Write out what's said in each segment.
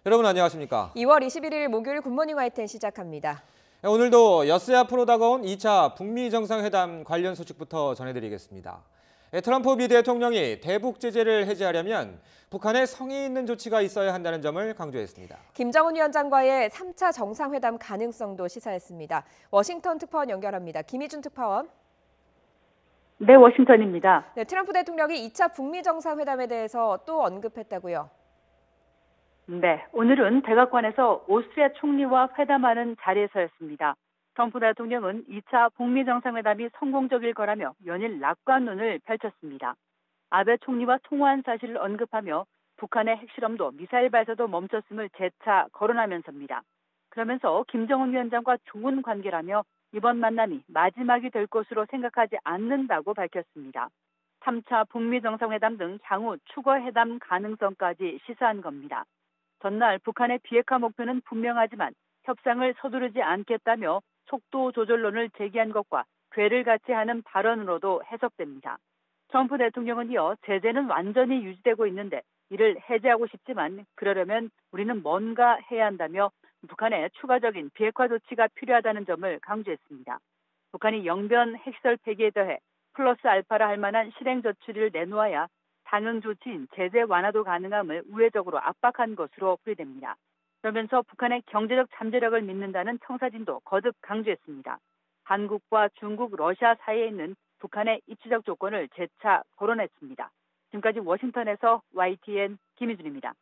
여러분 안녕하십니까? 2월 21일 목요일 굿모닝 YTN 시작합니다. 오늘도 엿새 앞으로 다가온 2차 북미 정상회담 관련 소식부터 전해드리겠습니다. 트럼프 미 대통령이 대북 제재를 해제하려면 북한에 성의 있는 조치가 있어야 한다는 점을 강조했습니다. 김정은 위원장과의 3차 정상회담 가능성도 시사했습니다. 워싱턴 특파원 연결합니다. 김희준 특파원. 네, 워싱턴입니다. 네, 트럼프 대통령이 2차 북미 정상회담에 대해서 또 언급했다고요? 네, 오늘은 백악관에서 오스트리아 총리와 회담하는 자리에서였습니다. 트럼프 대통령은 2차 북미 정상회담이 성공적일 거라며 연일 낙관론을 펼쳤습니다. 아베 총리와 통화한 사실을 언급하며 북한의 핵실험도 미사일 발사도 멈췄음을 재차 거론하면서입니다. 그러면서 김정은 위원장과 좋은 관계라며 이번 만남이 마지막이 될 것으로 생각하지 않는다고 밝혔습니다. 3차 북미 정상회담 등 향후 추가 회담 가능성까지 시사한 겁니다. 전날 북한의 비핵화 목표는 분명하지만 협상을 서두르지 않겠다며 속도 조절론을 제기한 것과 궤를 같이 하는 발언으로도 해석됩니다. 트럼프 대통령은 이어 제재는 완전히 유지되고 있는데 이를 해제하고 싶지만 그러려면 우리는 뭔가 해야 한다며 북한의 추가적인 비핵화 조치가 필요하다는 점을 강조했습니다. 북한이 영변 핵시설 폐기에 더해 플러스 알파라 할 만한 실행 조치를 내놓아야 당응 조치인 제재 완화도 가능함을 우회적으로 압박한 것으로 풀이됩니다. 그러면서 북한의 경제적 잠재력을 믿는다는 청사진도 거듭 강조했습니다. 한국과 중국, 러시아 사이에 있는 북한의 입지적 조건을 재차 거론했습니다. 지금까지 워싱턴에서 YTN 김희준입니다.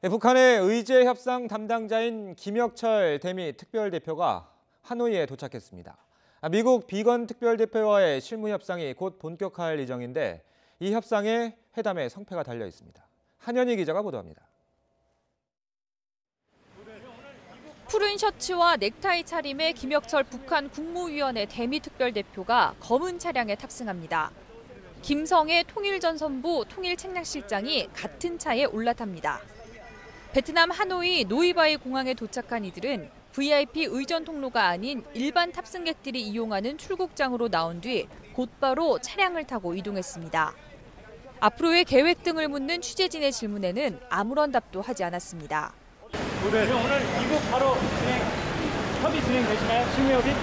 북한의 의제 협상 담당자인 김혁철 대미 특별대표가 하노이에 도착했습니다. 미국 비건 특별대표와의 실무 협상이 곧 본격화할 예정인데 이 협상에 회담의 성패가 달려 있습니다. 한현희 기자가 보도합니다. 푸른 셔츠와 넥타이 차림의 김혁철 북한 국무위원회 대미 특별대표가 검은 차량에 탑승합니다. 김성애 통일전선부 통일책략실장이 같은 차에 올라탑니다. 베트남 하노이 노이바이 공항에 도착한 이들은 VIP 의전 통로가 아닌 일반 탑승객들이 이용하는 출국장으로 나온 뒤 곧바로 차량을 타고 이동했습니다. 앞으로의 계획 등을 묻는 취재진의 질문에는 아무런 답도 하지 않았습니다. 오늘 이국 바로 협의 진행되시나요? 실무협의?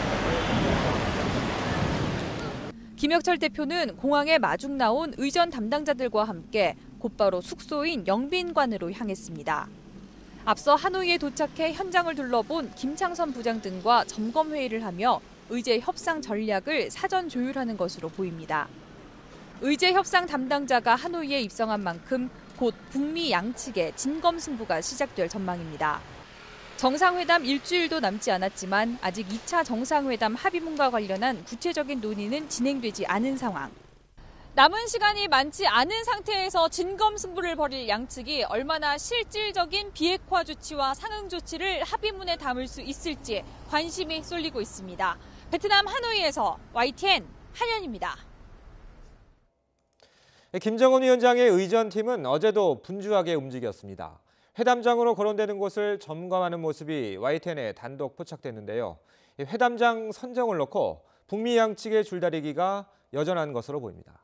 김혁철 대표는 공항에 마중 나온 의전 담당자들과 함께 곧바로 숙소인 영빈관으로 향했습니다. 앞서 하노이에 도착해 현장을 둘러본 김창선 부장 등과 점검 회의를 하며 의제 협상 전략을 사전 조율하는 것으로 보입니다. 의제 협상 담당자가 하노이에 입성한 만큼 곧 북미 양측의 진검승부가 시작될 전망입니다. 정상회담 일주일도 남지 않았지만 아직 2차 정상회담 합의문과 관련한 구체적인 논의는 진행되지 않은 상황. 남은 시간이 많지 않은 상태에서 진검승부를 벌일 양측이 얼마나 실질적인 비핵화 조치와 상응 조치를 합의문에 담을 수 있을지 관심이 쏠리고 있습니다. 베트남 하노이에서 YTN 한현입니다. 김정은 위원장의 의전팀은 어제도 분주하게 움직였습니다. 회담장으로 거론되는 곳을 점검하는 모습이 YTN에 단독 포착됐는데요. 회담장 선정을 놓고 북미 양측의 줄다리기가 여전한 것으로 보입니다.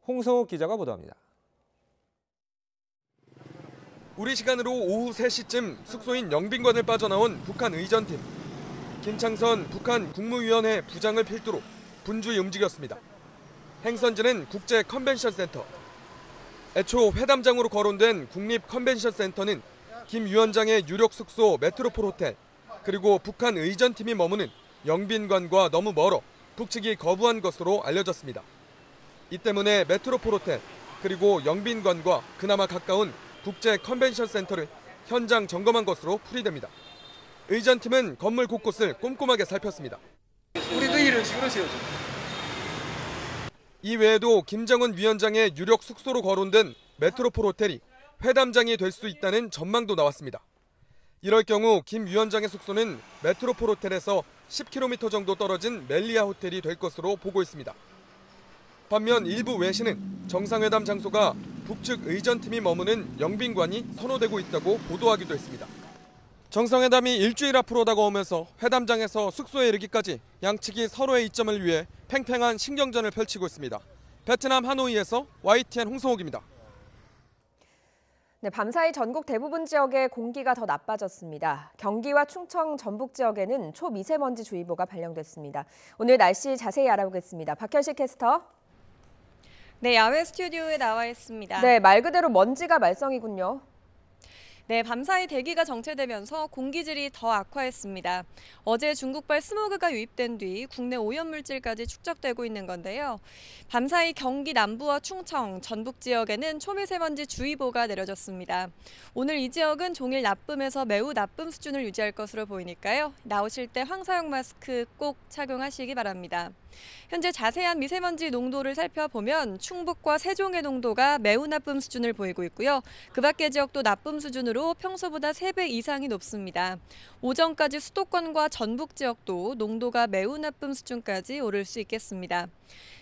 홍성욱 기자가 보도합니다. 우리 시간으로 오후 3시쯤 숙소인 영빈관을 빠져나온 북한 의전팀. 김창선 북한 국무위원회 부장을 필두로 분주히 움직였습니다. 행선지는 국제 컨벤션 센터. 애초 회담장으로 거론된 국립 컨벤션 센터는 김 위원장의 유력 숙소 메트로폴 호텔, 그리고 북한 의전팀이 머무는 영빈관과 너무 멀어 북측이 거부한 것으로 알려졌습니다. 이 때문에 메트로폴 호텔, 그리고 영빈관과 그나마 가까운 국제 컨벤션 센터를 현장 점검한 것으로 풀이됩니다. 의전팀은 건물 곳곳을 꼼꼼하게 살폈습니다. 우리도 이런 식으로 세워줘. 이 외에도 김정은 위원장의 유력 숙소로 거론된 메트로폴 호텔이 회담장이 될 수 있다는 전망도 나왔습니다. 이럴 경우 김 위원장의 숙소는 메트로폴 호텔에서 10km 정도 떨어진 멜리아 호텔이 될 것으로 보고 있습니다. 반면 일부 외신은 정상회담 장소가 북측 의전팀이 머무는 영빈관이 선호되고 있다고 보도하기도 했습니다. 정상회담이 일주일 앞으로 다가오면서 회담장에서 숙소에 이르기까지 양측이 서로의 이점을 위해 팽팽한 신경전을 펼치고 있습니다. 베트남 하노이에서 YTN 홍성욱입니다. 네, 밤사이 전국 대부분 지역의 공기가 더 나빠졌습니다. 경기와 충청, 전북 지역에는 초미세먼지 주의보가 발령됐습니다. 오늘 날씨 자세히 알아보겠습니다. 박현식 캐스터. 네, 야외 스튜디오에 나와 있습니다. 네, 말 그대로 먼지가 말썽이군요. 네, 밤사이 대기가 정체되면서 공기질이 더 악화했습니다. 어제 중국발 스모그가 유입된 뒤 국내 오염물질까지 축적되고 있는 건데요. 밤사이 경기 남부와 충청, 전북 지역에는 초미세먼지 주의보가 내려졌습니다. 오늘 이 지역은 종일 나쁨에서 매우 나쁨 수준을 유지할 것으로 보이니까요. 나오실 때 황사용 마스크 꼭 착용하시기 바랍니다. 현재 자세한 미세먼지 농도를 살펴보면 충북과 세종의 농도가 매우 나쁨 수준을 보이고 있고요. 그 밖의 지역도 나쁨 수준으로 평소보다 3배 이상이 높습니다. 오전까지 수도권과 전북 지역도 농도가 매우 나쁨 수준까지 오를 수 있겠습니다.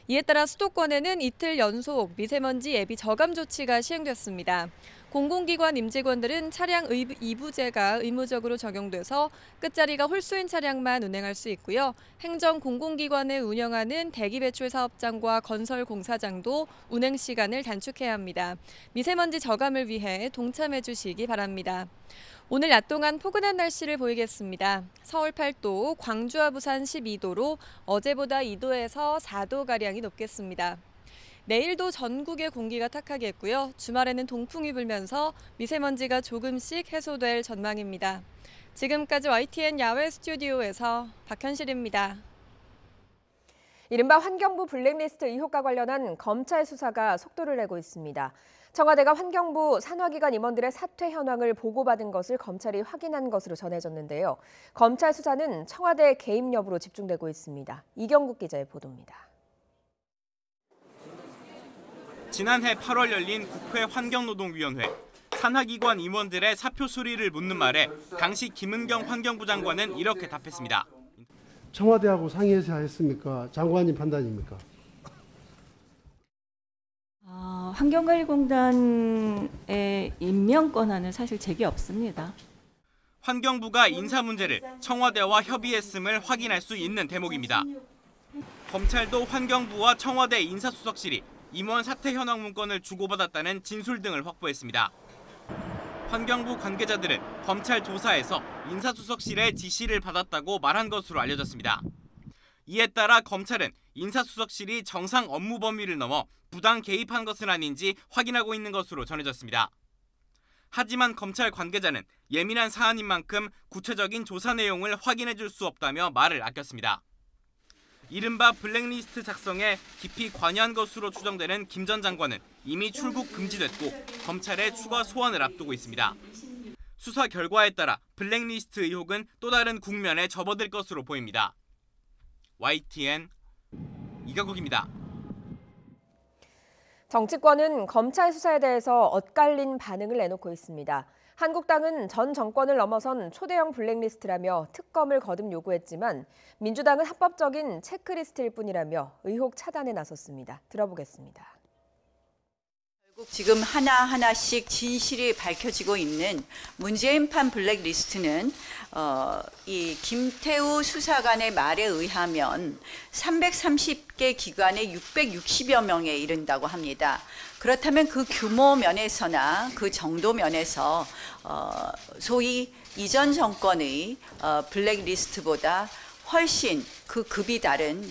이에 따라 수도권에는 이틀 연속 미세먼지 예비 저감 조치가 시행됐습니다. 공공기관 임직원들은 차량 이부제가 의무적으로 적용돼서 끝자리가 홀수인 차량만 운행할 수 있고요. 행정 공공기관에 운영하는 대기배출 사업장과 건설 공사장도 운행 시간을 단축해야 합니다. 미세먼지 저감을 위해 동참해 주시기 바랍니다. 오늘 낮 동안 포근한 날씨를 보이겠습니다. 서울 8도, 광주와 부산 12도로 어제보다 2도에서 4도가량이 높겠습니다. 내일도 전국의 공기가 탁하겠고요. 주말에는 동풍이 불면서 미세먼지가 조금씩 해소될 전망입니다. 지금까지 YTN 야외 스튜디오에서 박현실입니다. 이른바 환경부 블랙리스트 의혹과 관련한 검찰 수사가 속도를 내고 있습니다. 청와대가 환경부 산하기관 임원들의 사퇴 현황을 보고받은 것을 검찰이 확인한 것으로 전해졌는데요. 검찰 수사는 청와대 개입 여부로 집중되고 있습니다. 이경국 기자의 보도입니다. 지난해 8월 열린 국회 환경노동위원회, 산하기관 임원들의 사표 수리를 묻는 말에 당시 김은경 환경부 장관은 이렇게 답했습니다. 청와대하고 상의해서 했습니까? 장관님 판단입니까? 환경관리공단의 임명 권한은 사실 제게 없습니다. 환경부가 인사 문제를 청와대와 협의했음을 확인할 수 있는 대목입니다. 검찰도 환경부와 청와대 인사수석실이 임원 사퇴 현황 문건을 주고받았다는 진술 등을 확보했습니다. 환경부 관계자들은 검찰 조사에서 인사수석실의 지시를 받았다고 말한 것으로 알려졌습니다. 이에 따라 검찰은 인사수석실이 정상 업무 범위를 넘어 부당 개입한 것은 아닌지 확인하고 있는 것으로 전해졌습니다. 하지만 검찰 관계자는 예민한 사안인 만큼 구체적인 조사 내용을 확인해 줄 수 없다며 말을 아꼈습니다. 이른바 블랙리스트 작성에 깊이 관여한 것으로 추정되는 김 전 장관은 이미 출국 금지됐고 검찰의 추가 소환을 앞두고 있습니다. 수사 결과에 따라 블랙리스트 의혹은 또 다른 국면에 접어들 것으로 보입니다. YTN 이경국입니다. 정치권은 검찰 수사에 대해서 엇갈린 반응을 내놓고 있습니다. 한국당은 전 정권을 넘어선 초대형 블랙리스트라며 특검을 거듭 요구했지만 민주당은 합법적인 체크리스트일 뿐이라며 의혹 차단에 나섰습니다. 들어보겠습니다. 결국 지금 하나하나씩 진실이 밝혀지고 있는 문재인판 블랙리스트는 이 김태우 수사관의 말에 의하면 330개 기관에 660여 명에 이른다고 합니다. 그렇다면 그 규모 면에서나 그 정도 면에서 소위 이전 정권의 블랙리스트보다 훨씬 그 급이 다른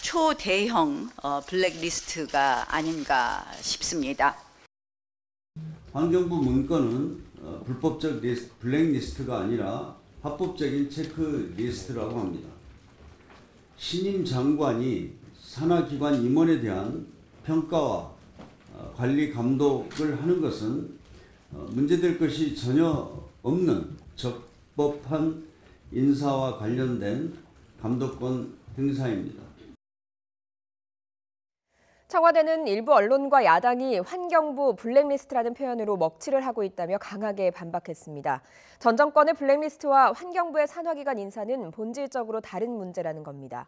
초대형 블랙리스트가 아닌가 싶습니다. 환경부 문건은 불법적 블랙리스트가 아니라 합법적인 체크리스트라고 합니다. 신임 장관이 산하기관 임원에 대한 평가와 관리 감독을 하는 것은 문제될 것이 전혀 없는 적법한 인사와 관련된 감독권 행사입니다. 청와대는 일부 언론과 야당이 환경부 블랙리스트라는 표현으로 먹칠을 하고 있다며 강하게 반박했습니다. 전 정권의 블랙리스트와 환경부의 산하기관 인사는 본질적으로 다른 문제라는 겁니다.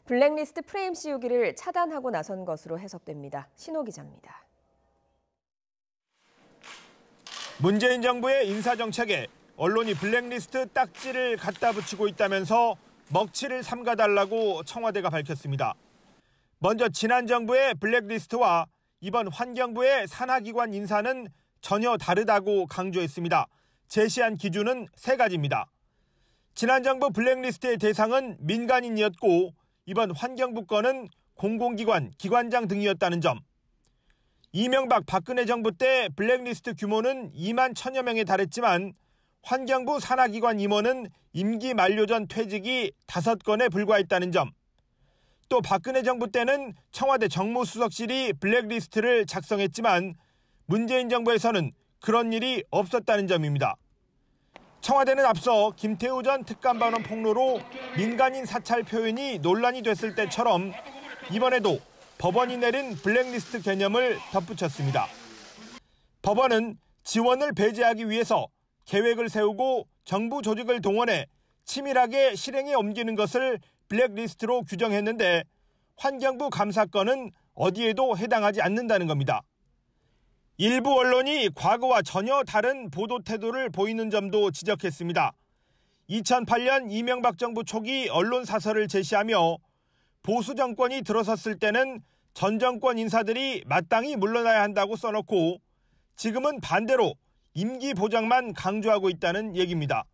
블랙리스트 프레임 씌우기를 차단하고 나선 것으로 해석됩니다. 신호 기자입니다. 문재인 정부의 인사정책에 언론이 블랙리스트 딱지를 갖다 붙이고 있다면서 먹칠을 삼가달라고 청와대가 밝혔습니다. 먼저 지난 정부의 블랙리스트와 이번 환경부의 산하기관 인사는 전혀 다르다고 강조했습니다. 제시한 기준은 3가지입니다. 지난 정부 블랙리스트의 대상은 민간인이었고 이번 환경부 건은 공공기관, 기관장 등이었다는 점. 이명박, 박근혜 정부 때 블랙리스트 규모는 2만 1,000여 명에 달했지만 환경부 산하기관 임원은 임기 만료 전 퇴직이 5건에 불과했다는 점. 또 박근혜 정부 때는 청와대 정무수석실이 블랙리스트를 작성했지만 문재인 정부에서는 그런 일이 없었다는 점입니다. 청와대는 앞서 김태우 전 특감반원 폭로로 민간인 사찰 표현이 논란이 됐을 때처럼 이번에도 법원이 내린 블랙리스트 개념을 덧붙였습니다. 법원은 지원을 배제하기 위해서 계획을 세우고 정부 조직을 동원해 치밀하게 실행에 옮기는 것을 블랙리스트로 규정했는데 환경부 감사건은 어디에도 해당하지 않는다는 겁니다. 일부 언론이 과거와 전혀 다른 보도 태도를 보이는 점도 지적했습니다. 2008년 이명박 정부 초기 언론 사설을 제시하며 보수 정권이 들어섰을 때는 전 정권 인사들이 마땅히 물러나야 한다고 써놓고 지금은 반대로 임기 보장만 강조하고 있다는 얘기입니다.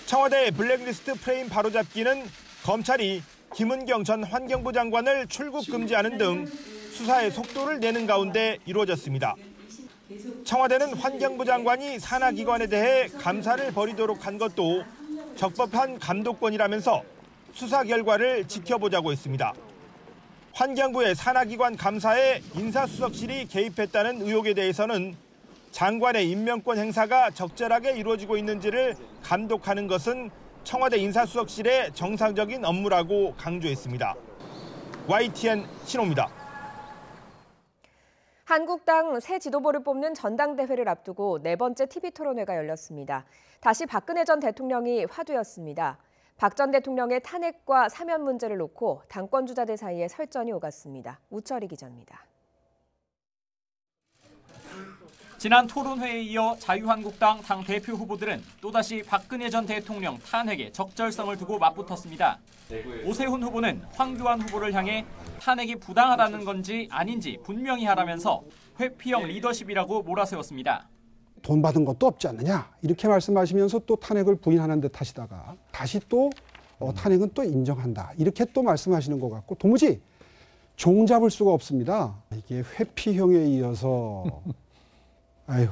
청와대의 블랙리스트 프레임 바로잡기는 검찰이 김은경 전 환경부 장관을 출국 금지하는 등 수사의 속도를 내는 가운데 이루어졌습니다. 청와대는 환경부 장관이 산하기관에 대해 감사를 벌이도록 한 것도 적법한 감독권이라면서 수사 결과를 지켜보자고 했습니다. 환경부의 산하기관 감사에 인사수석실이 개입했다는 의혹에 대해서는 장관의 임명권 행사가 적절하게 이루어지고 있는지를 감독하는 것은 청와대 인사수석실의 정상적인 업무라고 강조했습니다. YTN 신호입니다. 한국당 새 지도부를 뽑는 전당대회를 앞두고 4번째 TV토론회가 열렸습니다. 다시 박근혜 전 대통령이 화두였습니다. 박 전 대통령의 탄핵과 사면 문제를 놓고 당권 주자들 사이에 설전이 오갔습니다. 우철희 기자입니다. 지난 토론회에 이어 자유한국당 당 대표 후보들은 또다시 박근혜 전 대통령 탄핵의 적절성을 두고 맞붙었습니다. 오세훈 후보는 황교안 후보를 향해 탄핵이 부당하다는 건지 아닌지 분명히 하라면서 회피형 리더십이라고 몰아세웠습니다. 돈 받은 것도 없지 않느냐 이렇게 말씀하시면서 또 탄핵을 부인하는 듯 하시다가 다시 또 탄핵은 또 인정한다 이렇게 또 말씀하시는 것 같고 도무지 종잡을 수가 없습니다. 이게 회피형에 이어서 아유.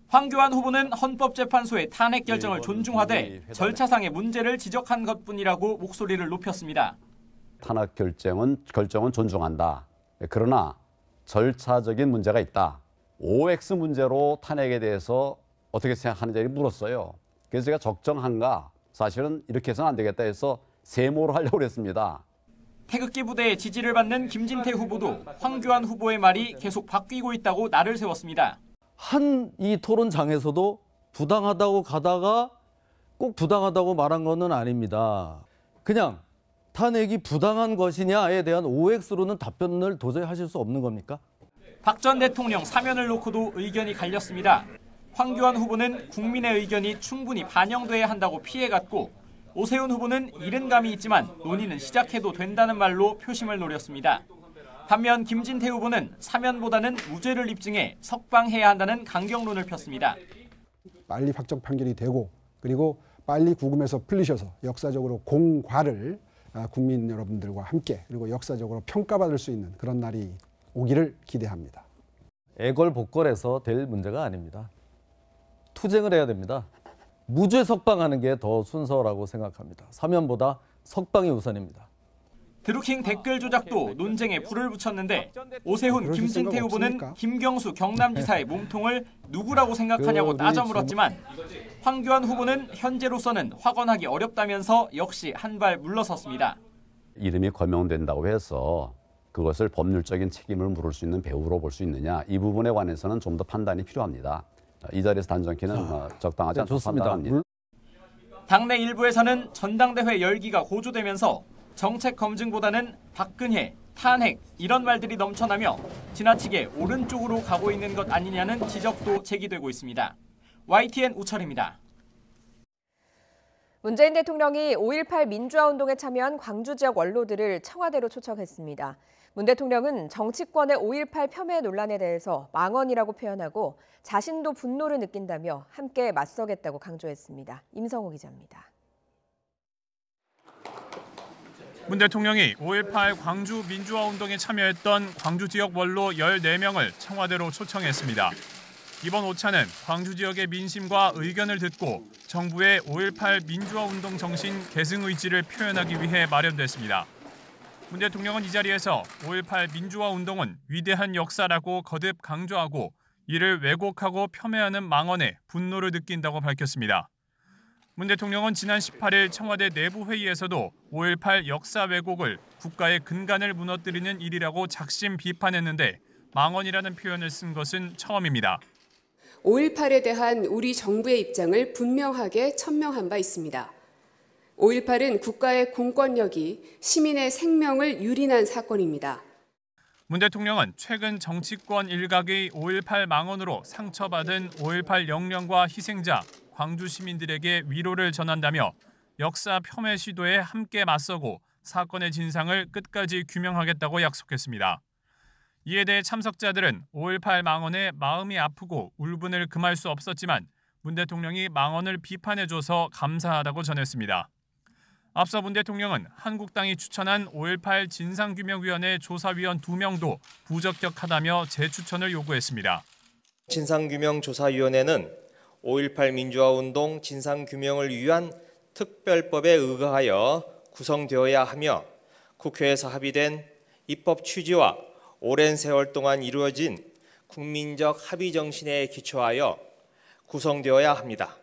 황교안 후보는 헌법재판소의 탄핵 결정을 존중하되 절차상의 문제를 지적한 것뿐이라고 목소리를 높였습니다. 탄핵 결정은 존중한다. 그러나 절차적인 문제가 있다. OX 문제로 탄핵에 대해서 어떻게 생각하는지 물었어요. 그래서 제가 적정한가? 사실은 이렇게 해서는 안 되겠다 해서 세모로 하려고 했습니다. 태극기 부대의 지지를 받는 김진태 후보도 황교안 후보의 말이 계속 바뀌고 있다고 날을 세웠습니다. 이 토론장에서도 부당하다고 가다가 꼭 부당하다고 말한 것은 아닙니다. 그냥 탄핵이 부당한 것이냐에 대한 OX로는 답변을 도저히 하실 수 없는 겁니까? 박 전 대통령 사면을 놓고도 의견이 갈렸습니다. 황교안 후보는 국민의 의견이 충분히 반영돼야 한다고 피해갔고 오세훈 후보는 이른 감이 있지만 논의는 시작해도 된다는 말로 표심을 노렸습니다. 반면 김진태 후보는 사면보다는 무죄를 입증해 석방해야 한다는 강경론을 폈습니다. 빨리 확정 판결이 되고 그리고 빨리 구금에서 풀리셔서 역사적으로 공과를 국민 여러분들과 함께 그리고 역사적으로 평가받을 수 있는 그런 날이 오기를 기대합니다. 애걸복걸해서 될 문제가 아닙니다. 투쟁을 해야 됩니다. 무죄 석방하는 게 더 순서라고 생각합니다. 사면보다 석방이 우선입니다. 드루킹 댓글 조작도 논쟁에 불을 붙였는데 오세훈, 김진태 후보는 김경수 경남지사의 몸통을 누구라고 생각하냐고 따져 물었지만 황교안 후보는 현재로서는 확언하기 어렵다면서 역시 한 발 물러섰습니다. 이름이 거명된다고 해서 그것을 법률적인 책임을 물을 수 있는 배우로 볼 수 있느냐 이 부분에 관해서는 좀 더 판단이 필요합니다. 이 자리에서 단정키는 적당하지 않다고 판단합니다. 당내 일부에서는 전당대회 열기가 고조되면서 정책 검증보다는 박근혜, 탄핵 이런 말들이 넘쳐나며 지나치게 오른쪽으로 가고 있는 것 아니냐는 지적도 제기되고 있습니다. YTN 우철입니다. 문재인 대통령이 5.18 민주화운동에 참여한 광주 지역 원로들을 청와대로 초청했습니다. 문 대통령은 정치권의 5.18 폄훼 논란에 대해서 망언이라고 표현하고 자신도 분노를 느낀다며 함께 맞서겠다고 강조했습니다. 임성호 기자입니다. 문 대통령이 5.18 광주 민주화 운동에 참여했던 광주 지역 원로 14명을 청와대로 초청했습니다. 이번 오차는 광주 지역의 민심과 의견을 듣고 정부의 5.18 민주화 운동 정신 계승 의지를 표현하기 위해 마련됐습니다. 문 대통령은 이 자리에서 5.18 민주화 운동은 위대한 역사라고 거듭 강조하고 이를 왜곡하고 폄훼하는 망언에 분노를 느낀다고 밝혔습니다. 문 대통령은 지난 18일 청와대 내부회의에서도 5.18 역사 왜곡을 국가의 근간을 무너뜨리는 일이라고 작심 비판했는데 망언이라는 표현을 쓴 것은 처음입니다. 5.18에 대한 우리 정부의 입장을 분명하게 천명한 바 있습니다. 5.18은 국가의 공권력이 시민의 생명을 유린한 사건입니다. 문 대통령은 최근 정치권 일각의 5.18 망언으로 상처받은 5.18 영령과 희생자, 광주 시민들에게 위로를 전한다며 역사 폄훼 시도에 함께 맞서고 사건의 진상을 끝까지 규명하겠다고 약속했습니다. 이에 대해 참석자들은 5.18 망언에 마음이 아프고 울분을 금할 수 없었지만 문 대통령이 망언을 비판해줘서 감사하다고 전했습니다. 앞서 문 대통령은 한국당이 추천한 5.18 진상규명위원회 조사위원 2명도 부적격하다며 재추천을 요구했습니다. 진상규명조사위원회는 5.18 민주화운동 진상규명을 위한 특별법에 의거하여 구성되어야 하며 국회에서 합의된 입법 취지와 오랜 세월 동안 이루어진 국민적 합의 정신에 기초하여 구성되어야 합니다.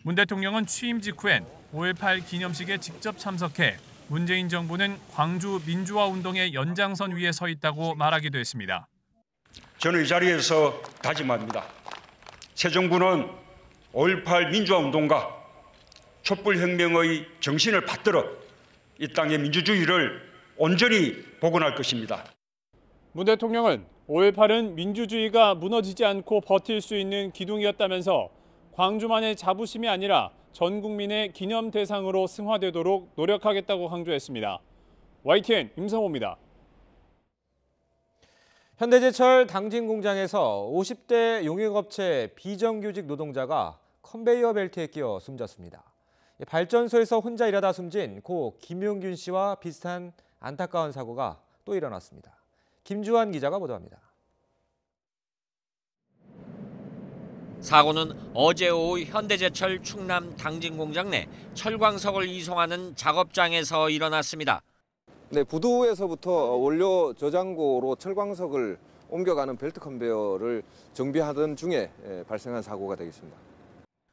문 대통령은 취임 직후엔 5.18 기념식에 직접 참석해 문재인 정부는 광주 민주화 운동의 연장선 위에 서 있다고 말하기도 했습니다. 저는 이 자리에서 다짐합니다. 새 정부는 5.18 민주화 운동과 촛불혁명의 정신을 받들어 이 땅의 민주주의를 온전히 복원할 것입니다. 문 대통령은 5.18은 민주주의가 무너지지 않고 버틸 수 있는 기둥이었다면서 광주만의 자부심이 아니라 전 국민의 기념 대상으로 승화되도록 노력하겠다고 강조했습니다. YTN 임성호입니다. 현대제철 당진 공장에서 50대 용역업체 비정규직 노동자가 컨베이어 벨트에 끼어 숨졌습니다. 발전소에서 혼자 일하다 숨진 고 김용균 씨와 비슷한 안타까운 사고가 또 일어났습니다. 김주환 기자가 보도합니다. 사고는 어제 오후 현대제철 충남 당진 공장 내 철광석을 이송하는 작업장에서 일어났습니다. 네, 부두에서부터 원료 저장고로 철광석을 옮겨가는 벨트 컨베이어를 정비하던 중에 발생한 사고가 되겠습니다.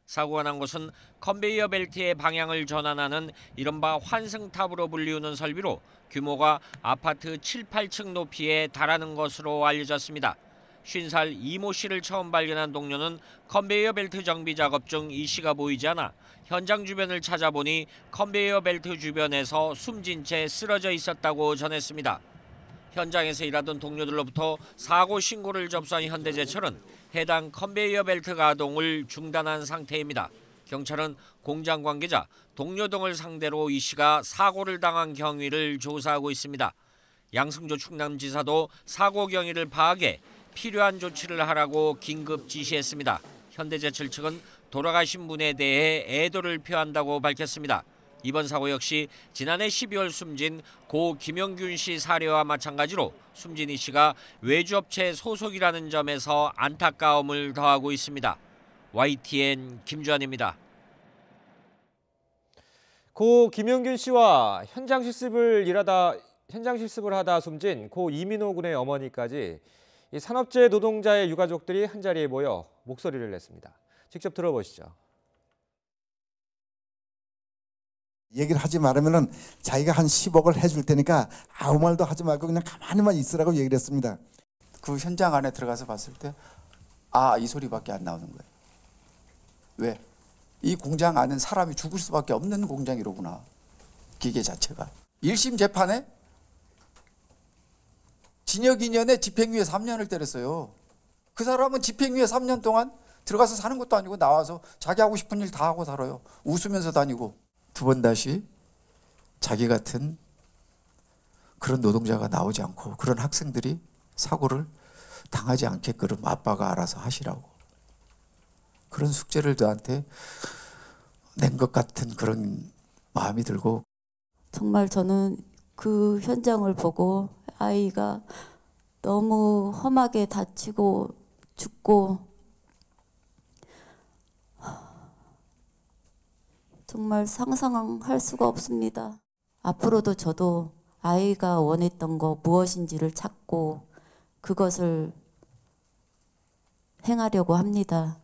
사고가 난 곳은 컨베이어 벨트의 방향을 전환하는 이른바 환승탑으로 불리우는 설비로 규모가 아파트 7, 8층 높이에 달하는 것으로 알려졌습니다. 50살 이모 씨를 처음 발견한 동료는 컨베이어 벨트 정비 작업 중 이 씨가 보이지 않아 현장 주변을 찾아보니 컨베이어 벨트 주변에서 숨진 채 쓰러져 있었다고 전했습니다. 현장에서 일하던 동료들로부터 사고 신고를 접수한 현대제철은 해당 컨베이어 벨트 가동을 중단한 상태입니다. 경찰은 공장 관계자, 동료 등을 상대로 이 씨가 사고를 당한 경위를 조사하고 있습니다. 양승조 충남지사도 사고 경위를 파악해 필요한 조치를 하라고 긴급 지시했습니다. 현대제철 측은 돌아가신 분에 대해 애도를 표한다고 밝혔습니다. 이번 사고 역시 지난해 12월 숨진 고 김용균 씨 사례와 마찬가지로 숨진 이 씨가 외주업체 소속이라는 점에서 안타까움을 더하고 있습니다. YTN 김주환입니다. 고 김용균 씨와 현장 실습을 하다 숨진 고 이민호 군의 어머니까지 이 산업재해 노동자의 유가족들이 한자리에 모여 목소리를 냈습니다. 직접 들어보시죠. 얘기를 하지 말으면은 자기가 한 10억을 해줄 테니까 아무 말도 하지 말고 그냥 가만히만 있으라고 얘기를 했습니다. 그 현장 안에 들어가서 봤을 때 이 소리밖에 안 나오는 거예요. 왜? 이 공장 안은 사람이 죽을 수밖에 없는 공장이로구나. 기계 자체가. 1심 재판에 징역 2년에 집행유예 3년을 때렸어요. 그 사람은 집행유예 3년 동안 들어가서 사는 것도 아니고 나와서 자기 하고 싶은 일 다 하고 살아요. 웃으면서 다니고. 두 번 다시 자기 같은 그런 노동자가 나오지 않고 그런 학생들이 사고를 당하지 않게끔 아빠가 알아서 하시라고. 그런 숙제를 저한테 낸 것 같은 그런 마음이 들고. 정말 저는 그 현장을 보고 아이가 너무 험하게 다치고 죽고 정말 상상할 수가 없습니다. 앞으로도 저도 아이가 원했던 거 무엇인지를 찾고 그것을 행하려고 합니다.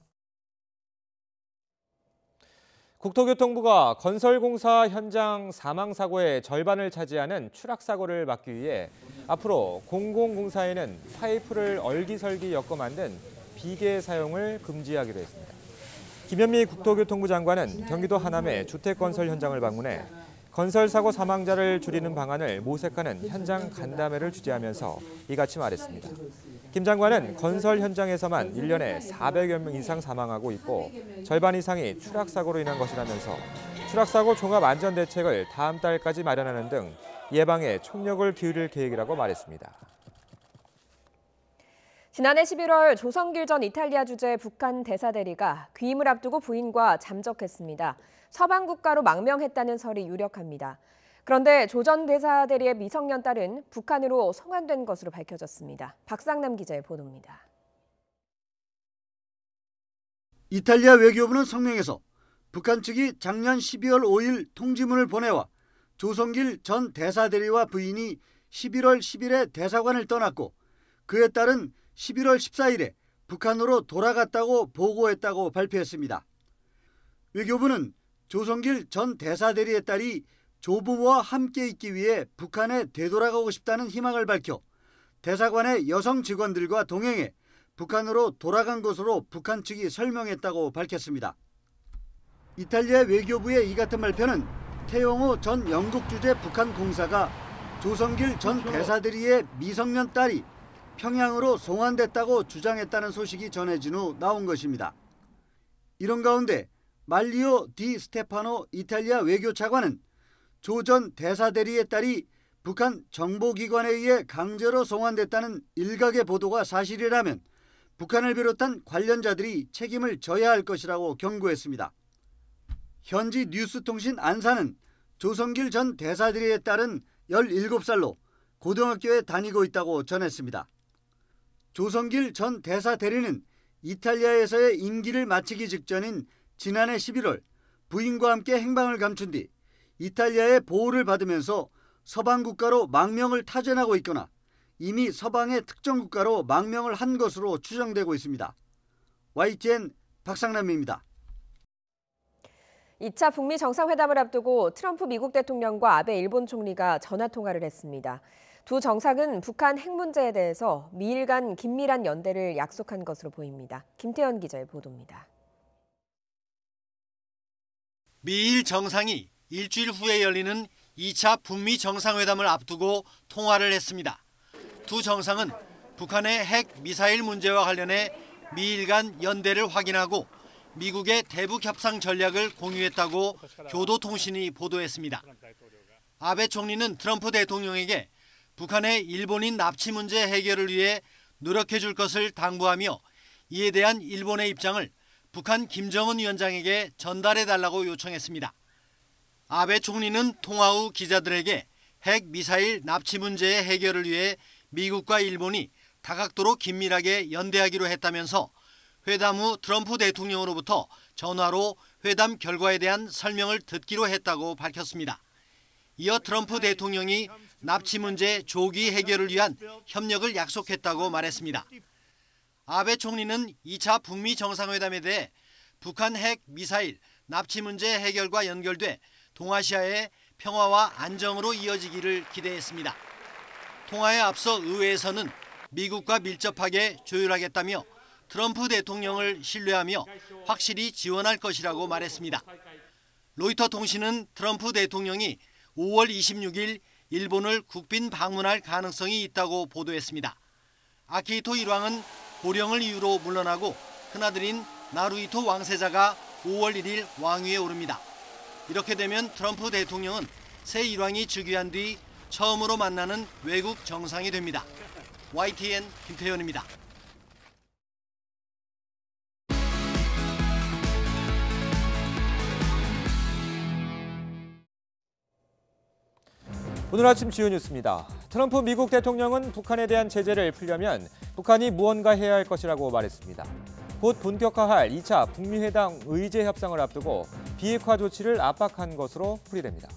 국토교통부가 건설공사 현장 사망사고의 절반을 차지하는 추락사고를 막기 위해 앞으로 공공공사에는 파이프를 얼기설기 엮어 만든 비계 사용을 금지하기로 했습니다. 김현미 국토교통부 장관은 경기도 하남의 주택건설 현장을 방문해 건설사고 사망자를 줄이는 방안을 모색하는 현장 간담회를 주재하면서 이같이 말했습니다. 김 장관은 건설 현장에서만 1년에 400여 명 이상 사망하고 있고 절반 이상이 추락사고로 인한 것이라면서 추락사고 종합안전대책을 다음 달까지 마련하는 등 예방에 총력을 기울일 계획이라고 말했습니다. 지난해 11월 조성길 전 이탈리아 주재 북한 대사대리가 귀임을 앞두고 부인과 잠적했습니다. 서방 국가로 망명했다는 설이 유력합니다. 그런데 조 전 대사대리의 미성년 딸은 북한으로 송환된 것으로 밝혀졌습니다. 박상남 기자의 보도입니다. 이탈리아 외교부는 성명에서 북한 측이 작년 12월 5일 통지문을 보내와 조성길 전 대사대리와 부인이 11월 10일에 대사관을 떠났고 그에 따른 11월 14일에 북한으로 돌아갔다고 보고했다고 발표했습니다. 외교부는 조성길 전 대사대리의 딸이 조부모와 함께 있기 위해 북한에 되돌아가고 싶다는 희망을 밝혀 대사관의 여성 직원들과 동행해 북한으로 돌아간 것으로 북한 측이 설명했다고 밝혔습니다. 이탈리아 외교부의 이 같은 발표는 태영호 전 영국 주재 북한 공사가 조성길 전 대사대리의 미성년 딸이 평양으로 송환됐다고 주장했다는 소식이 전해진 후 나온 것입니다. 이런 가운데 말리오 디 스테파노 이탈리아 외교차관은 조 전 대사대리의 딸이 북한 정보기관에 의해 강제로 송환됐다는 일각의 보도가 사실이라면 북한을 비롯한 관련자들이 책임을 져야 할 것이라고 경고했습니다. 현지 뉴스통신 안사는 조성길 전 대사대리의 딸은 17살로 고등학교에 다니고 있다고 전했습니다. 조성길 전 대사대리는 이탈리아에서의 임기를 마치기 직전인 지난해 11월 부인과 함께 행방을 감춘 뒤 이탈리아의 보호를 받으면서 서방 국가로 망명을 타전하고 있거나 이미 서방의 특정 국가로 망명을 한 것으로 추정되고 있습니다. YTN 박상남입니다. 2차 북미 정상회담을 앞두고 트럼프 미국 대통령과 아베 일본 총리가 전화통화를 했습니다. 두 정상은 북한 핵 문제에 대해서 미일 간 긴밀한 연대를 약속한 것으로 보입니다. 김태현 기자의 보도입니다. 미일 정상이 일주일 후에 열리는 2차 북미 정상회담을 앞두고 통화를 했습니다. 두 정상은 북한의 핵 미사일 문제와 관련해 미일 간 연대를 확인하고 미국의 대북 협상 전략을 공유했다고 교도통신이 보도했습니다. 아베 총리는 트럼프 대통령에게 북한의 일본인 납치 문제 해결을 위해 노력해 줄 것을 당부하며 이에 대한 일본의 입장을 북한 김정은 위원장에게 전달해 달라고 요청했습니다. 아베 총리는 통화 후 기자들에게 핵 미사일 납치 문제의 해결을 위해 미국과 일본이 다각도로 긴밀하게 연대하기로 했다면서 회담 후 트럼프 대통령으로부터 전화로 회담 결과에 대한 설명을 듣기로 했다고 밝혔습니다. 이어 트럼프 대통령이 납치 문제 조기 해결을 위한 협력을 약속했다고 말했습니다. 아베 총리는 2차 북미 정상회담에 대해 북한 핵 미사일 납치 문제 해결과 연결돼 동아시아의 평화와 안정으로 이어지기를 기대했습니다. 통화에 앞서 의회에서는 미국과 밀접하게 조율하겠다며 트럼프 대통령을 신뢰하며 확실히 지원할 것이라고 말했습니다. 로이터 통신은 트럼프 대통령이 5월 26일 일본을 국빈 방문할 가능성이 있다고 보도했습니다. 아키히토 일왕은 고령을 이유로 물러나고 큰아들인 나루히토 왕세자가 5월 1일 왕위에 오릅니다. 이렇게 되면 트럼프 대통령은 새 일왕이 즉위한 뒤 처음으로 만나는 외국 정상이 됩니다. YTN 김태현입니다. 오늘 아침 주요 뉴스입니다. 트럼프 미국 대통령은 북한에 대한 제재를 풀려면 북한이 무언가 해야 할 것이라고 말했습니다. 곧 본격화할 2차 북미 회담 의제 협상을 앞두고 비핵화 조치를 압박한 것으로 풀이됩니다.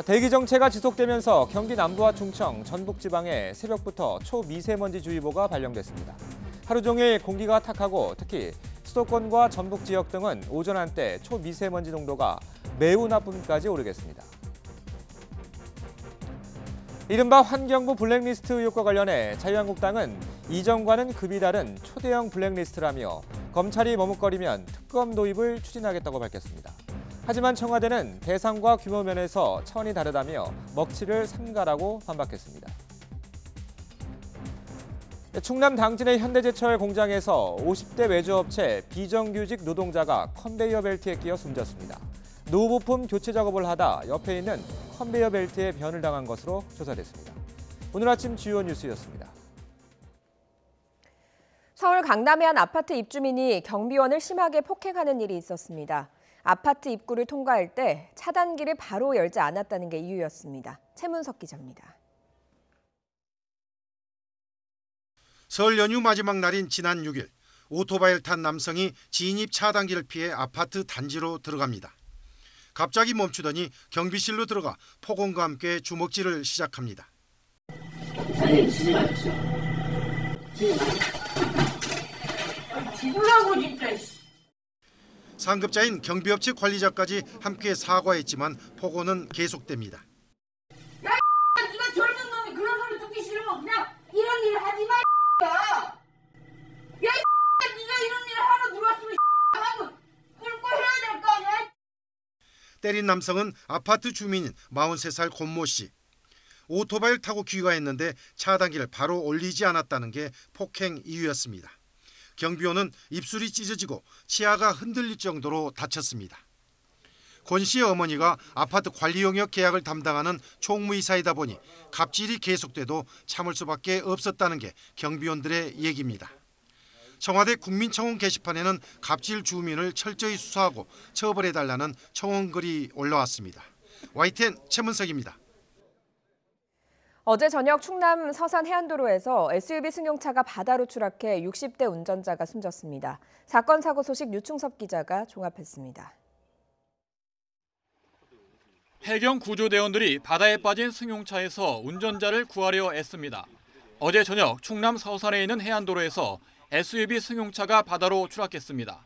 대기 정체가 지속되면서 경기 남부와 충청, 전북 지방에 새벽부터 초미세먼지주의보가 발령됐습니다. 하루 종일 공기가 탁하고 특히 수도권과 전북 지역 등은 오전 한때 초미세먼지 농도가 매우 나쁨까지 오르겠습니다. 이른바 환경부 블랙리스트 의혹과 관련해 자유한국당은 이전과는 급이 다른 초대형 블랙리스트라며 검찰이 머뭇거리면 특검 도입을 추진하겠다고 밝혔습니다. 하지만 청와대는 대상과 규모 면에서 차원이 다르다며 먹칠을 삼가라고 반박했습니다. 충남 당진의 현대제철 공장에서 50대 외주업체 비정규직 노동자가 컨베이어 벨트에 끼어 숨졌습니다. 노부품 교체 작업을 하다 옆에 있는 컨베이어 벨트에 변을 당한 것으로 조사됐습니다. 오늘 아침 주요 뉴스였습니다. 서울 강남의 한 아파트 입주민이 경비원을 심하게 폭행하는 일이 있었습니다. 아파트 입구를 통과할 때 차단기를 바로 열지 않았다는 게 이유였습니다. 최문석 기자입니다. 설 연휴 마지막 날인 지난 6일 오토바이를 탄 남성이 진입 차단기를 피해 아파트 단지로 들어갑니다. 갑자기 멈추더니 경비실로 들어가 폭언과 함께 주먹질을 시작합니다. 죽으라고 진짜. 상급자인 경비업체 관리자까지 함께 사과했지만 폭언은 계속됩니다. 야, 네가 젊은 놈이 그런 소리 듣기 싫으면 그냥 이런 일 하지 마. 야, 네가 이런 일을 하러 들어왔으면 하고 굶고 해야 될 거 아니야. 때린 남성은 아파트 주민인 43살 권모 씨. 오토바이를 타고 귀가했는데 차단기를 바로 올리지 않았다는 게 폭행 이유였습니다. 경비원은 입술이 찢어지고 치아가 흔들릴 정도로 다쳤습니다. 권 씨의 어머니가 아파트 관리 용역 계약을 담당하는 총무이사이다 보니 갑질이 계속돼도 참을 수밖에 없었다는 게 경비원들의 얘기입니다. 청와대 국민청원 게시판에는 갑질 주민을 철저히 수사하고 처벌해달라는 청원글이 올라왔습니다. YTN 최문석입니다. 어제 저녁 충남 서산 해안도로에서 SUV 승용차가 바다로 추락해 60대 운전자가 숨졌습니다. 사건 사고 소식 유충섭 기자가 종합했습니다. 해경 구조대원들이 바다에 빠진 승용차에서 운전자를 구하려 애씁니다. 어제 저녁 충남 서산에 있는 해안도로에서 SUV 승용차가 바다로 추락했습니다.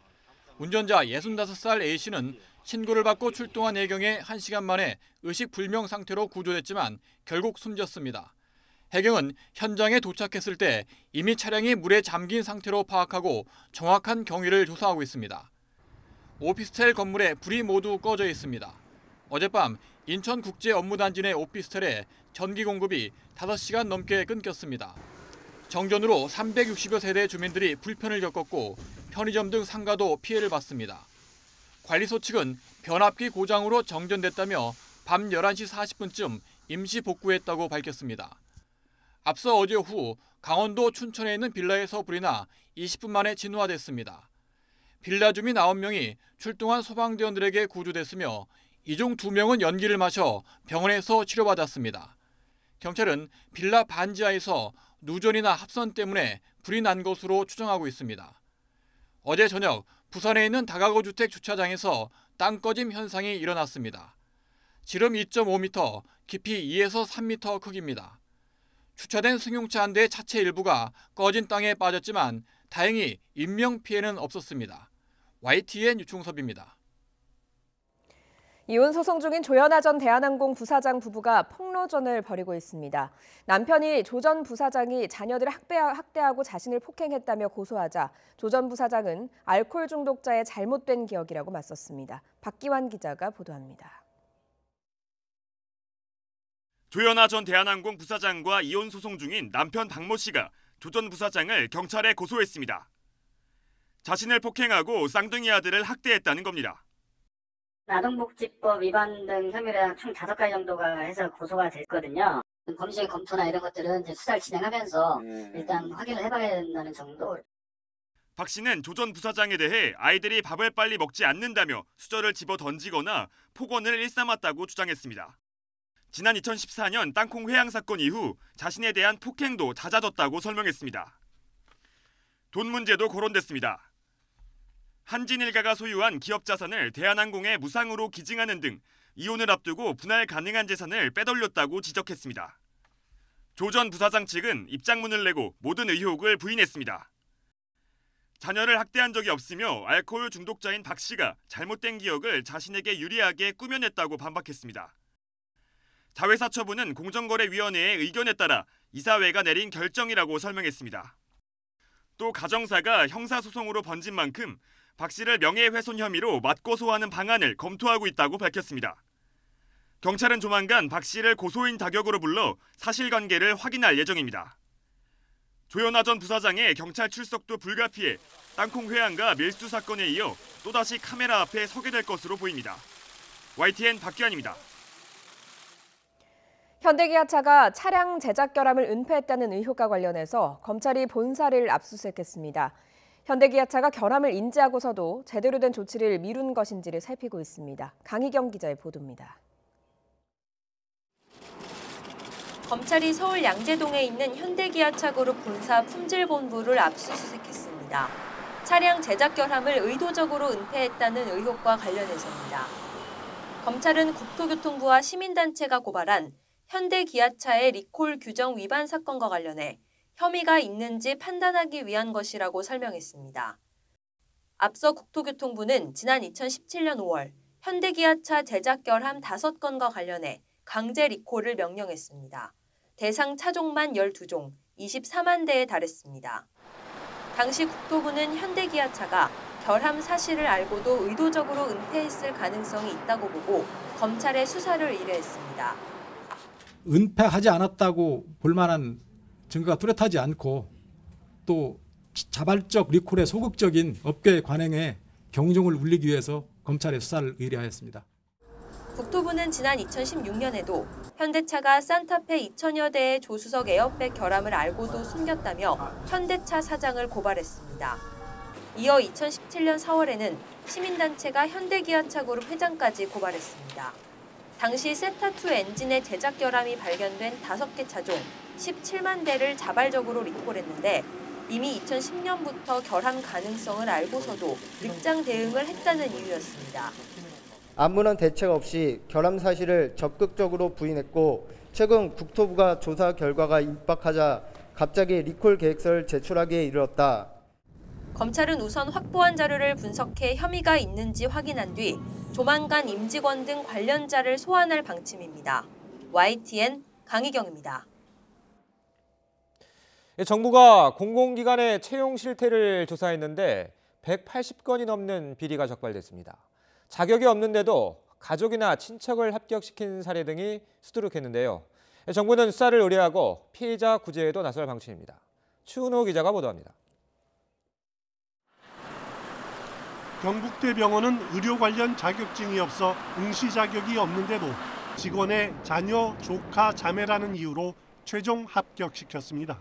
운전자 65살 A씨는 신고를 받고 출동한 해경에 1시간 만에 의식불명 상태로 구조됐지만 결국 숨졌습니다. 해경은 현장에 도착했을 때 이미 차량이 물에 잠긴 상태로 파악하고 정확한 경위를 조사하고 있습니다. 오피스텔 건물에 불이 모두 꺼져 있습니다. 어젯밤 인천국제업무단지 내 오피스텔에 전기 공급이 5시간 넘게 끊겼습니다. 정전으로 360여 세대 주민들이 불편을 겪었고 편의점 등 상가도 피해를 봤습니다. 관리소 측은 변압기 고장으로 정전됐다며 밤 11시 40분쯤 임시 복구했다고 밝혔습니다. 앞서 어제 오후 강원도 춘천에 있는 빌라에서 불이 나 20분 만에 진화됐습니다. 빌라 주민 9명이 출동한 소방대원들에게 구조됐으며 이 중 2명은 연기를 마셔 병원에서 치료받았습니다. 경찰은 빌라 반지하에서 누전이나 합선 때문에 불이 난 것으로 추정하고 있습니다. 어제 저녁 부산에 있는 다가구 주택 주차장에서 땅 꺼짐 현상이 일어났습니다. 지름 2.5m, 깊이 2에서 3m 크기입니다. 주차된 승용차 한 대의 차체 일부가 꺼진 땅에 빠졌지만 다행히 인명피해는 없었습니다. YTN 유충섭입니다. 이혼 소송 중인 조현아 전 대한항공 부사장 부부가 폭로전을 벌이고 있습니다. 남편이 조 전 부사장이 자녀들을 학대하고 자신을 폭행했다며 고소하자 조 전 부사장은 알코올 중독자의 잘못된 기억이라고 맞섰습니다. 박기환 기자가 보도합니다. 조현아 전 대한항공 부사장과 이혼 소송 중인 남편 박모 씨가 조 전 부사장을 경찰에 고소했습니다. 자신을 폭행하고 쌍둥이 아들을 학대했다는 겁니다. 아동복지법 위반 등 혐의에 대한 총 5가지 정도가 해서 고소가 됐거든요. 검수의 검토나 이런 것들은 이제 수사를 진행하면서 일단 확인을 해봐야 된다는 정도. 박 씨는 조 전 부사장에 대해 아이들이 밥을 빨리 먹지 않는다며 수저를 집어 던지거나 폭언을 일삼았다고 주장했습니다. 지난 2014년 땅콩 회항 사건 이후 자신에 대한 폭행도 잦아졌다고 설명했습니다. 돈 문제도 거론됐습니다. 한진 일가가 소유한 기업 자산을 대한항공에 무상으로 기증하는 등 이혼을 앞두고 분할 가능한 재산을 빼돌렸다고 지적했습니다. 조 전 부사장 측은 입장문을 내고 모든 의혹을 부인했습니다. 자녀를 학대한 적이 없으며 알코올 중독자인 박 씨가 잘못된 기억을 자신에게 유리하게 꾸며냈다고 반박했습니다. 자회사처분은 공정거래위원회의 의견에 따라 이사회가 내린 결정이라고 설명했습니다. 또 가정사가 형사소송으로 번진 만큼 박 씨를 명예훼손 혐의로 맞고소하는 방안을 검토하고 있다고 밝혔습니다. 경찰은 조만간 박 씨를 고소인 자격으로 불러 사실관계를 확인할 예정입니다. 조현아 전 부사장의 경찰 출석도 불가피해 땅콩 회항과 밀수 사건에 이어 또다시 카메라 앞에 서게 될 것으로 보입니다. YTN 박기환입니다. 현대기아차가 차량 제작 결함을 은폐했다는 의혹과 관련해서 검찰이 본사를 압수수색했습니다. 현대기아차가 결함을 인지하고서도 제대로 된 조치를 미룬 것인지를 살피고 있습니다. 강희경 기자의 보도입니다. 검찰이 서울 양재동에 있는 현대기아차 그룹 본사 품질본부를 압수수색했습니다. 차량 제작 결함을 의도적으로 은폐했다는 의혹과 관련해서입니다. 검찰은 국토교통부와 시민단체가 고발한 현대기아차의 리콜 규정 위반 사건과 관련해 혐의가 있는지 판단하기 위한 것이라고 설명했습니다. 앞서 국토교통부는 지난 2017년 5월 현대기아차 제작 결함 5건과 관련해 강제 리콜을 명령했습니다. 대상 차종만 12종, 24만 대에 달했습니다. 당시 국토부는 현대기아차가 결함 사실을 알고도 의도적으로 은폐했을 가능성이 있다고 보고 검찰에 수사를 의뢰했습니다. 은폐하지 않았다고 볼 만한 증거가 뚜렷하지 않고 또 자발적 리콜의 소극적인 업계 관행에 경종을 울리기 위해서 검찰에 수사를 의뢰하였습니다. 국토부는 지난 2016년에도 현대차가 산타페 2000여 대의 조수석 에어백 결함을 알고도 숨겼다며 현대차 사장을 고발했습니다. 이어 2017년 4월에는 시민단체가 현대기아차 그룹 회장까지 고발했습니다. 당시 세타2 엔진의 제작 결함이 발견된 5개 차종 17만 대를 자발적으로 리콜했는데 이미 2010년부터 결함 가능성을 알고서도 늦장 대응을 했다는 이유였습니다. 아무런 대책 없이 결함 사실을 적극적으로 부인했고 최근 국토부가 조사 결과가 임박하자 갑자기 리콜 계획서를 제출하기에 이르렀다. 검찰은 우선 확보한 자료를 분석해 혐의가 있는지 확인한 뒤 조만간 임직원 등 관련자를 소환할 방침입니다. YTN 강희경입니다. 정부가 공공기관의 채용 실태를 조사했는데 180건이 넘는 비리가 적발됐습니다. 자격이 없는데도 가족이나 친척을 합격시킨 사례 등이 수두룩했는데요. 정부는 수사를 의뢰하고 피해자 구제에도 나설 방침입니다. 추은호 기자가 보도합니다. 경북대병원은 의료 관련 자격증이 없어 응시 자격이 없는데도 직원의 자녀, 조카, 자매라는 이유로 최종 합격시켰습니다.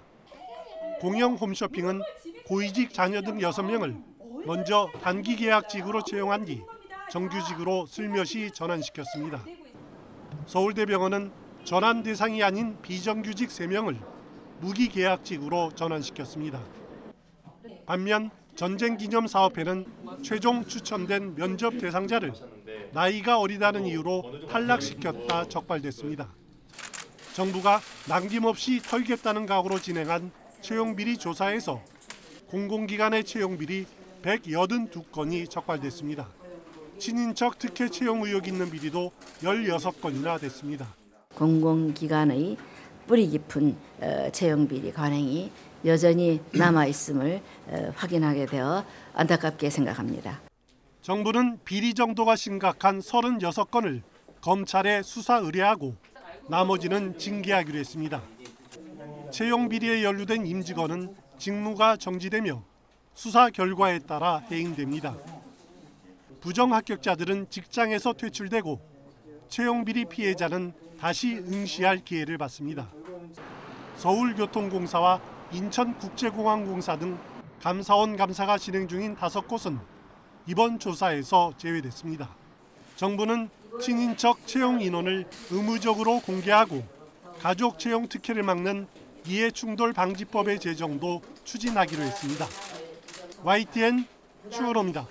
공영 홈쇼핑은 고위직 자녀 등 6명을 먼저 단기 계약직으로 채용한 뒤 정규직으로 슬며시 전환시켰습니다. 서울대병원은 전환 대상이 아닌 비정규직 3명을 무기계약직으로 전환시켰습니다. 반면 전쟁기념사업회는 최종 추천된 면접 대상자를 나이가 어리다는 이유로 탈락시켰다 적발됐습니다. 정부가 남김없이 털겠다는 각오로 진행한 채용비리 조사에서 공공기관의 채용비리 182건이 적발됐습니다. 친인척 특혜 채용 의혹이 있는 비리도 16건이나 됐습니다. 공공기관의 뿌리 깊은 채용비리 관행이 여전히 남아있음을 확인하게 되어 안타깝게 생각합니다. 정부는 비리 정도가 심각한 36건을 검찰에 수사 의뢰하고 나머지는 징계하기로 했습니다. 채용 비리에 연루된 임직원은 직무가 정지되며 수사 결과에 따라 해임됩니다. 부정합격자들은 직장에서 퇴출되고 채용비리 피해자는 다시 응시할 기회를 받습니다. 서울교통공사와 인천국제공항공사 등 감사원 감사가 진행 중인 5곳은 이번 조사에서 제외됐습니다. 정부는 친인척 채용 인원을 의무적으로 공개하고 가족 채용 특혜를 막는 이해충돌 방지법의 제정도 추진하기로 했습니다. YTN 추월호입니다.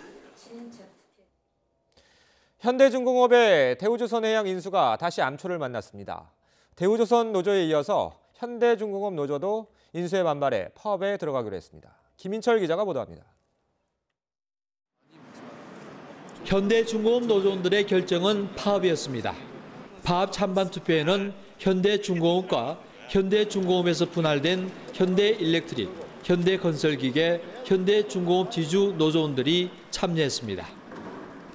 현대중공업의 대우조선해양 인수가 다시 암초를 만났습니다. 대우조선 노조에 이어서 현대중공업 노조도 인수의 반발에 파업에 들어가기로 했습니다. 김인철 기자가 보도합니다. 현대중공업 노조원들의 결정은 파업이었습니다. 파업 찬반 투표에는 현대중공업과 현대중공업에서 분할된 현대일렉트릭, 현대건설기계, 현대중공업 지주 노조원들이 참여했습니다.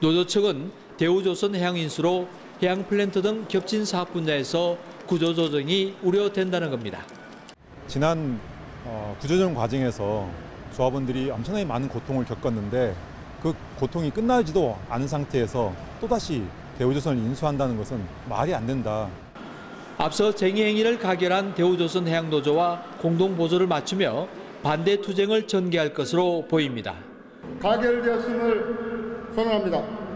노조 측은 대우조선해양 인수로 해양 플랜트 등 겹친 사업 분야에서 구조조정이 우려된다는 겁니다. 지난 구조조정 과정에서 조합원들이 엄청나게 많은 고통을 겪었는데 그 고통이 끝나지도 않은 상태에서 또다시 대우조선을 인수한다는 것은 말이 안 된다. 앞서 쟁의 행위를 가결한 대우조선해양노조와 공동보조를 맞추며 반대 투쟁을 전개할 것으로 보입니다. 가결되었음을 선언합니다.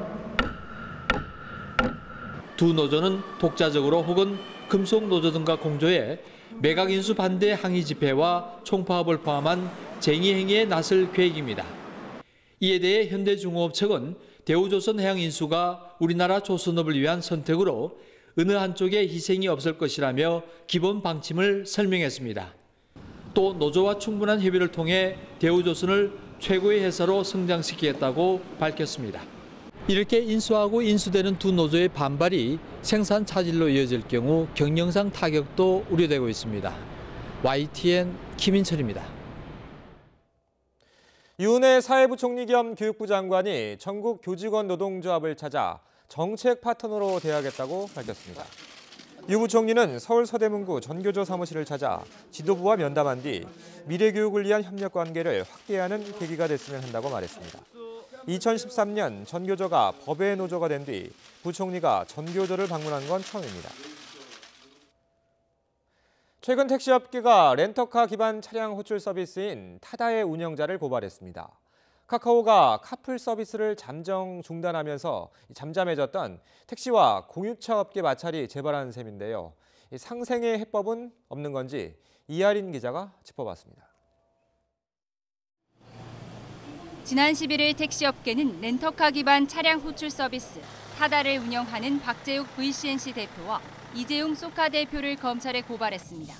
두 노조는 독자적으로 혹은 금속노조 등과 공조해 매각인수 반대 항의 집회와 총파업을 포함한 쟁의 행위에 나설 계획입니다. 이에 대해 현대중공업 측은 대우조선해양 인수가 우리나라 조선업을 위한 선택으로 어느 한쪽에 희생이 없을 것이라며 기본 방침을 설명했습니다. 또 노조와 충분한 협의를 통해 대우조선을 최고의 회사로 성장시키겠다고 밝혔습니다. 이렇게 인수하고 인수되는 두 노조의 반발이 생산 차질로 이어질 경우 경영상 타격도 우려되고 있습니다. YTN 김인철입니다. 유은혜 사회부총리 겸 교육부 장관이 전국 교직원 노동조합을 찾아 정책 파트너로 대하겠다고 밝혔습니다. 유 부총리는 서울 서대문구 전교조 사무실을 찾아 지도부와 면담한 뒤 미래교육을 위한 협력 관계를 확대하는 계기가 됐으면 한다고 말했습니다. 2013년 전교조가 법외 노조가 된 뒤 부총리가 전교조를 방문한 건 처음입니다. 최근 택시업계가 렌터카 기반 차량 호출 서비스인 타다의 운영자를 고발했습니다. 카카오가 카풀 서비스를 잠정 중단하면서 잠잠해졌던 택시와 공유차 업계 마찰이 재발하는 셈인데요. 상생의 해법은 없는 건지 이하린 기자가 짚어봤습니다. 지난 11일 택시업계는 렌터카 기반 차량 호출 서비스 타다를 운영하는 박재욱 VCNC 대표와 이재용 소카 대표를 검찰에 고발했습니다.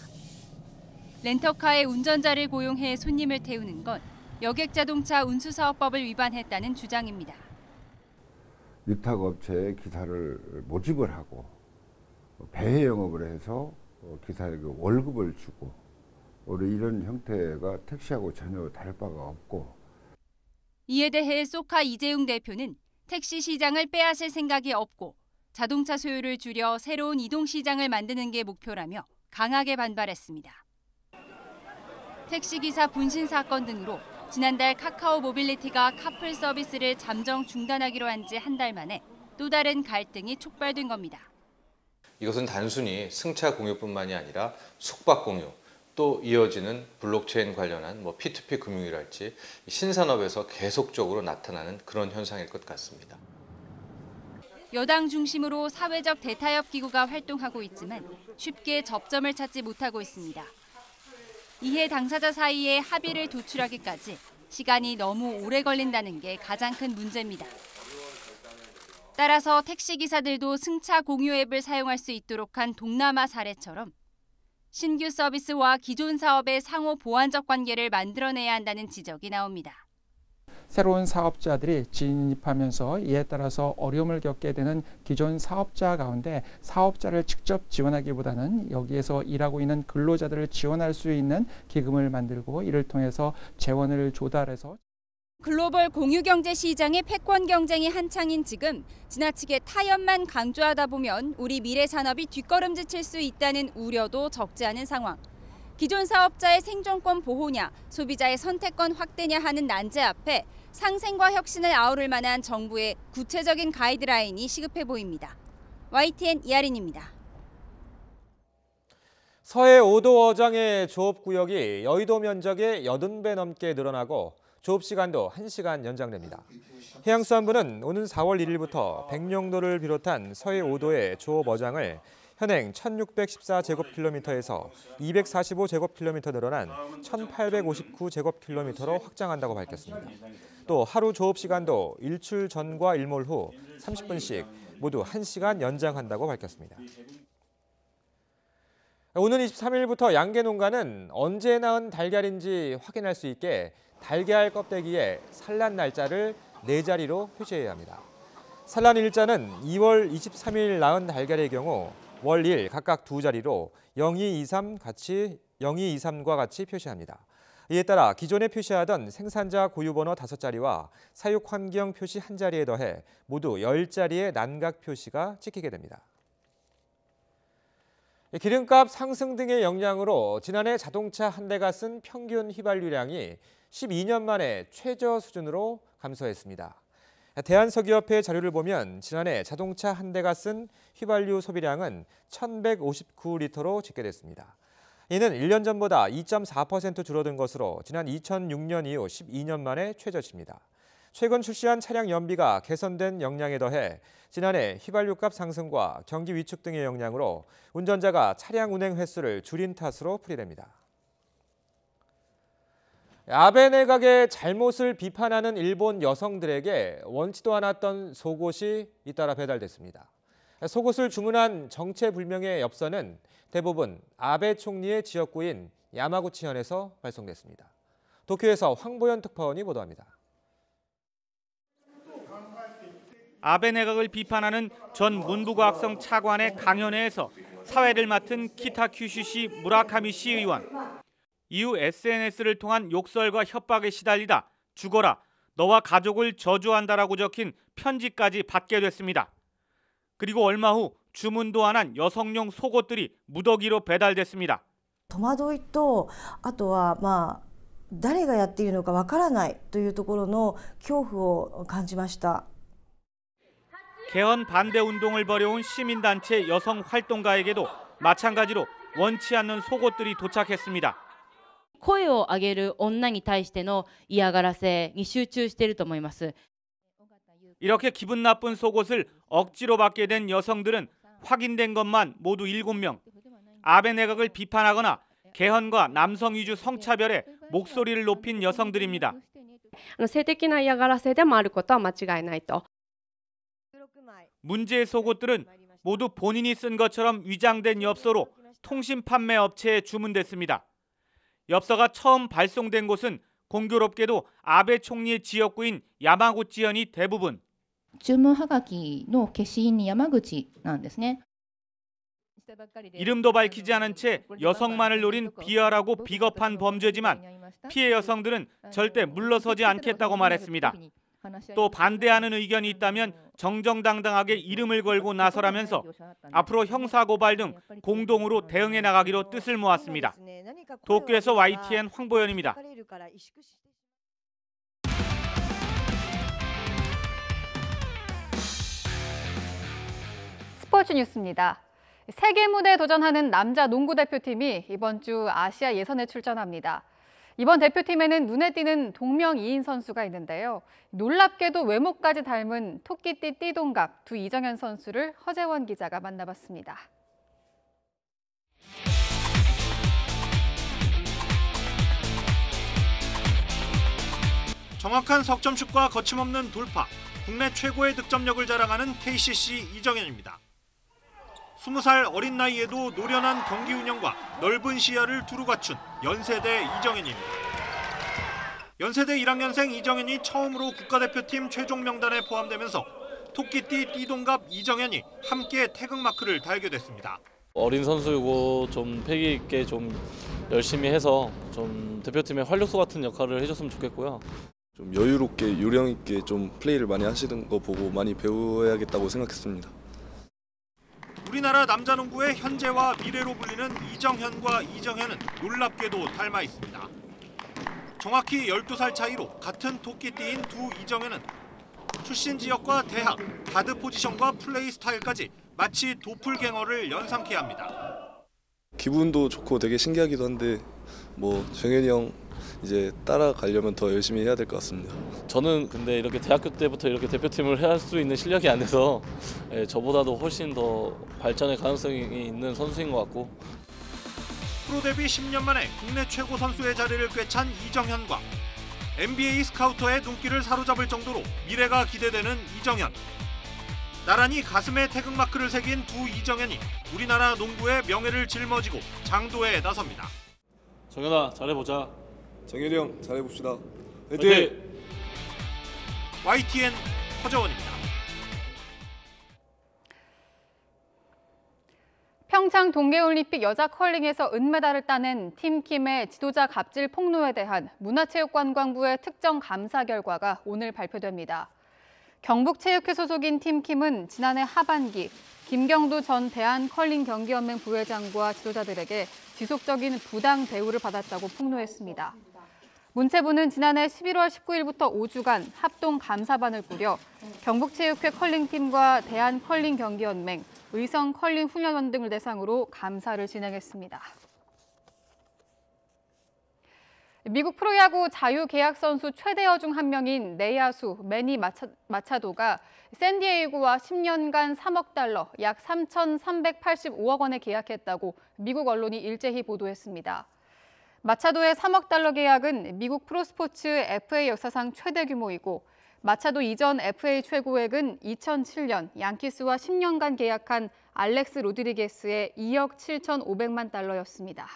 렌터카의 운전자를 고용해 손님을 태우는 건 여객자동차 운수사업법을 위반했다는 주장입니다. 위탁업체에 기사를 모집을 하고 배회 영업을 해서 기사에게 월급을 주고 이런 형태가 택시하고 전혀 다를 바가 없고. 이에 대해 소카 이재용 대표는 택시 시장을 빼앗을 생각이 없고 자동차 소유를 줄여 새로운 이동 시장을 만드는 게 목표라며 강하게 반발했습니다. 택시기사 분신 사건 등으로 지난달 카카오 모빌리티가 카풀 서비스를 잠정 중단하기로 한 지 한 달 만에 또 다른 갈등이 촉발된 겁니다. 이것은 단순히 승차 공유뿐만이 아니라 숙박 공유, 또 이어지는 블록체인 관련한 P2P 금융이랄지 신산업에서 계속적으로 나타나는 그런 현상일 것 같습니다. 여당 중심으로 사회적 대타협 기구가 활동하고 있지만 쉽게 접점을 찾지 못하고 있습니다. 이해 당사자 사이에 합의를 도출하기까지 시간이 너무 오래 걸린다는 게 가장 큰 문제입니다. 따라서 택시기사들도 승차 공유 앱을 사용할 수 있도록 한 동남아 사례처럼 신규 서비스와 기존 사업의 상호 보완적 관계를 만들어내야 한다는 지적이 나옵니다. 새로운 사업자들이 진입하면서 이에 따라서 어려움을 겪게 되는 기존 사업자 가운데 사업자를 직접 지원하기보다는 여기에서 일하고 있는 근로자들을 지원할 수 있는 기금을 만들고 이를 통해서 재원을 조달해서 글로벌 공유경제 시장의 패권 경쟁이 한창인 지금 지나치게 타협만 강조하다 보면 우리 미래 산업이 뒷걸음질 수 있다는 우려도 적지 않은 상황. 기존 사업자의 생존권 보호냐, 소비자의 선택권 확대냐 하는 난제 앞에 상생과 혁신을 아우를 만한 정부의 구체적인 가이드라인이 시급해 보입니다. YTN 이하린입니다. 서해 5도 어장의 조업구역이 여의도 면적의 80배 넘게 늘어나고 조업시간도 1시간 연장됩니다. 해양수산부는 오는 4월 1일부터 백령도를 비롯한 서해 5도의 조업 어장을 현행 1614제곱킬로미터에서 245제곱킬로미터 늘어난 1859제곱킬로미터로 확장한다고 밝혔습니다. 또 하루 조업시간도 일출 전과 일몰 후 30분씩 모두 1시간 연장한다고 밝혔습니다. 오는 23일부터 양계농가는 언제 낳은 달걀인지 확인할 수 있게 달걀 껍데기에 산란 날짜를 4자리로 표시해야 합니다. 산란 일자는 2월 23일 낳은 달걀의 경우 월 1 각각 2자리로 0223과 같이 표시합니다. 이에 따라 기존에 표시하던 생산자 고유번호 5자리와 사육환경 표시 1자리에 더해 모두 10자리의 난각 표시가 찍히게 됩니다. 기름값 상승 등의 영향으로 지난해 자동차 한 대가 쓴 평균 휘발유량이 12년 만에 최저 수준으로 감소했습니다. 대한석유협회 자료를 보면 지난해 자동차 한 대가 쓴 휘발유 소비량은 1,159리터로 집계됐습니다. 이는 1년 전보다 2.4% 줄어든 것으로 지난 2006년 이후 12년 만에 최저치입니다. 최근 출시한 차량 연비가 개선된 역량에 더해 지난해 휘발유값 상승과 경기 위축 등의 영향으로 운전자가 차량 운행 횟수를 줄인 탓으로 풀이됩니다. 아베 내각의 잘못을 비판하는 일본 여성들에게 원치도 않았던 속옷이 잇따라 배달됐습니다. 속옷을 주문한 정체불명의 엽서는 대부분 아베 총리의 지역구인 야마구치현에서 발송됐습니다. 도쿄에서 황보현 특파원이 보도합니다. 아베 내각을 비판하는 전 문부과학성 차관의 강연회에서 사회를 맡은 키타큐슈시 무라카미시 의원. 이후 SNS를 통한 욕설과 협박에 시달리다 죽어라, 너와 가족을 저주한다라고 적힌 편지까지 받게 됐습니다. 그리고 얼마 후 주문도 안 한 여성용 속옷들이 무더기로 배달됐습니다. 戸惑いとあとは誰がやっているのかわからないというところの恐怖を感じました。 개헌 반대 운동을 벌여온 시민단체 여성 활동가에게도 마찬가지로 원치 않는 속옷들이 도착했습니다. 声を上げる女に対しての嫌がらせに集中していると思います。 이렇게 기분 나쁜 속옷을 억지로 받게 된 여성들은 확인된 것만 모두 7명. 아베 내각을 비판하거나 개헌과 남성 위주 성차별에 목소리를 높인 여성들입니다. 性的な嫌がらせでもあることは間違いないと。 문제의 속옷들은 모두 본인이 쓴 것처럼 위장된 엽서로 통신 판매 업체에 주문됐습니다. 엽서가 처음 발송된 곳은 공교롭게도 아베 총리의 지역구인 야마구치현이 대부분. 注文はがきの消印に山口なんですね。 이름도 밝히지 않은 채 여성만을 노린 비열하고 비겁한 범죄지만 피해 여성들은 절대 물러서지 않겠다고 말했습니다. 또 반대하는 의견이 있다면 정정당당하게 이름을 걸고 나서라면서 앞으로 형사고발 등 공동으로 대응해 나가기로 뜻을 모았습니다. 도쿄에서 YTN 황보현입니다. 스포츠 뉴스입니다. 세계 무대에 도전하는 남자 농구 대표팀이 이번 주 아시아 예선에 출전합니다. 이번 대표팀에는 눈에 띄는 동명이인 선수가 있는데요. 놀랍게도 외모까지 닮은 토끼띠 띠동갑 두 이정현 선수를 허재원 기자가 만나봤습니다. 정확한 석점슛과 거침없는 돌파, 국내 최고의 득점력을 자랑하는 KCC 이정현입니다. 20살 어린 나이에도 노련한 경기 운영과 넓은 시야를 두루 갖춘 연세대 이정현입니다. 연세대 1학년생 이정현이 처음으로 국가대표팀 최종 명단에 포함되면서 토끼띠 띠동갑 이정현이 함께 태극마크를 달게 됐습니다. 어린 선수이고 좀 패기 있게 좀 열심히 해서 좀 대표팀의 활력소 같은 역할을 해줬으면 좋겠고요. 좀 여유롭게 요령 있게 좀 플레이를 많이 하시는 거 보고 많이 배워야겠다고 생각했습니다. 우리나라 남자농구의 현재와 미래로 불리는 이정현과 이정현은 놀랍게도 닮아 있습니다. 정확히 12살 차이로 같은 토끼띠인 두 이정현은 출신 지역과 대학, 가드 포지션과 플레이 스타일까지 마치 도플갱어를 연상케 합니다. 기분도 좋고 되게 신기하기도 한데 뭐 정현이 형 이제 따라가려면 더 열심히 해야 될 것 같습니다. 저는 근데 이렇게 대학교 때부터 이렇게 대표팀을 할 수 있는 실력이 안 돼서 저보다도 훨씬 더 발전의 가능성이 있는 선수인 것 같고 프로 데뷔 10년 만에 국내 최고 선수의 자리를 꿰찬 이정현과 NBA 스카우터의 눈길을 사로잡을 정도로 미래가 기대되는 이정현. 나란히 가슴에 태극마크를 새긴 두 이정현이 우리나라 농구의 명예를 짊어지고 장도에 나섭니다. 정현아 잘해보자. 정현이 형 잘해봅시다. 화이팅! YTN 허정원입니다. 평창 동계올림픽 여자 컬링에서 은메달을 따낸 팀킴의 지도자 갑질 폭로에 대한 문화체육관광부의 특정 감사 결과가 오늘 발표됩니다. 경북체육회 소속인 팀킴은 지난해 하반기 김경두 전 대한컬링경기연맹 부회장과 지도자들에게 지속적인 부당 대우를 받았다고 폭로했습니다. 문체부는 지난해 11월 19일부터 5주간 합동 감사반을 꾸려 경북체육회 컬링팀과 대한컬링경기연맹, 의성컬링훈련원 등을 대상으로 감사를 진행했습니다. 미국 프로야구 자유계약 선수 최대어 중 한 명인 내야수 매니 마차도가 샌디에이고와 10년간 3억 달러, 약 3,385억 원에 계약했다고 미국 언론이 일제히 보도했습니다. 마차도의 3억 달러 계약은 미국 프로스포츠 FA 역사상 최대 규모이고 마차도 이전 FA 최고액은 2007년 양키스와 10년간 계약한 알렉스 로드리게스의 2억 7,500만 달러였습니다.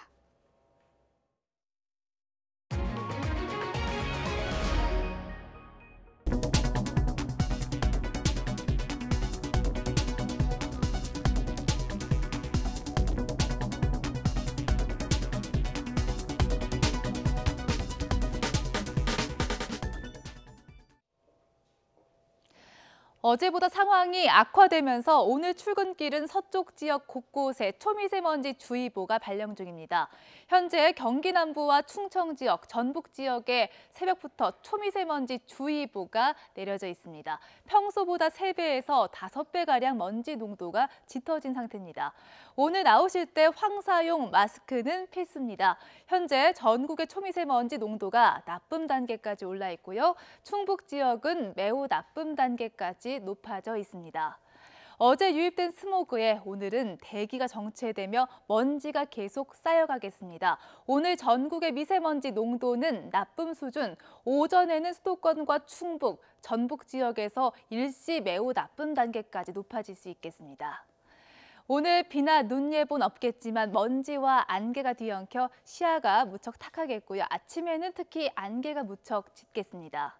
어제보다 상황이 악화되면서 오늘 출근길은 서쪽 지역 곳곳에 초미세먼지 주의보가 발령 중입니다. 현재 경기 남부와 충청 지역, 전북 지역에 새벽부터 초미세먼지 주의보가 내려져 있습니다. 평소보다 3배에서 5배가량 먼지 농도가 짙어진 상태입니다. 오늘 나오실 때 황사용 마스크는 필수입니다. 현재 전국의 초미세먼지 농도가 나쁨 단계까지 올라 있고요. 충북 지역은 매우 나쁨 단계까지 높아져 있습니다. 어제 유입된 스모그에 오늘은 대기가 정체되며 먼지가 계속 쌓여가겠습니다. 오늘 전국의 미세먼지 농도는 나쁨 수준, 오전에는 수도권과 충북, 전북 지역에서 일시 매우 나쁨 단계까지 높아질 수 있겠습니다. 오늘 비나 눈 예보는 없겠지만 먼지와 안개가 뒤엉켜 시야가 무척 탁하겠고요. 아침에는 특히 안개가 무척 짙겠습니다.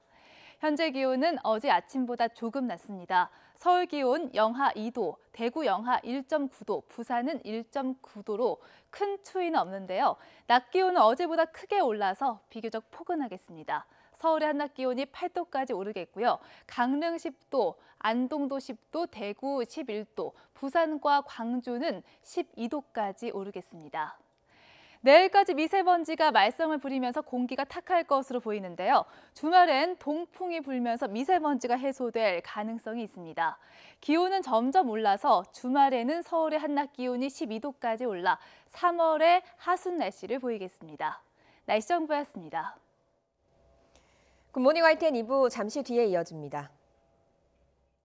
현재 기온은 어제 아침보다 조금 낮습니다. 서울 기온 영하 2도, 대구 영하 1.9도, 부산은 1.9도로 큰 추위는 없는데요. 낮 기온은 어제보다 크게 올라서 비교적 포근하겠습니다. 서울의 한낮 기온이 8도까지 오르겠고요. 강릉 10도, 안동도 10도, 대구 11도, 부산과 광주는 12도까지 오르겠습니다. 내일까지 미세먼지가 말썽을 부리면서 공기가 탁할 것으로 보이는데요. 주말엔 동풍이 불면서 미세먼지가 해소될 가능성이 있습니다. 기온은 점점 올라서 주말에는 서울의 한낮 기온이 12도까지 올라 3월의 하순 날씨를 보이겠습니다. 날씨 정보였습니다. 굿모닝 YTN 2부 잠시 뒤에 이어집니다.